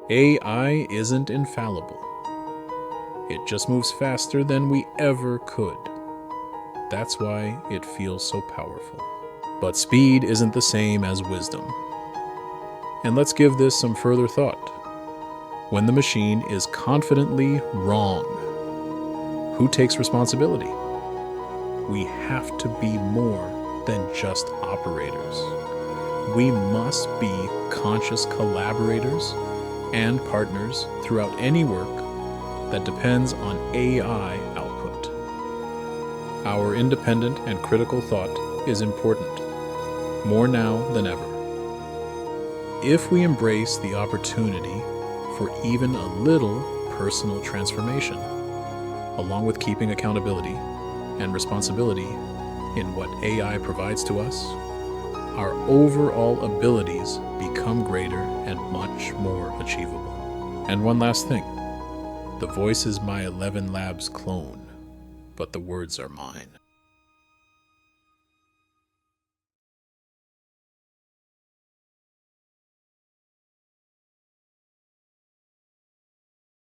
AI isn't infallible. It just moves faster than we ever could. That's why it feels so powerful. But speed isn't the same as wisdom. And let's give this some further thought. When the machine is confidently wrong, who takes responsibility? We have to be more than just operators. We must be conscious collaborators and partners throughout any work that depends on AI output. Our independent and critical thought is important, more now than ever. If we embrace the opportunity for even a little personal transformation, along with keeping accountability and responsibility in what AI provides to us, our overall abilities become greater and much more achievable. And one last thing. The voice is my 11 Labs clone, but the words are mine.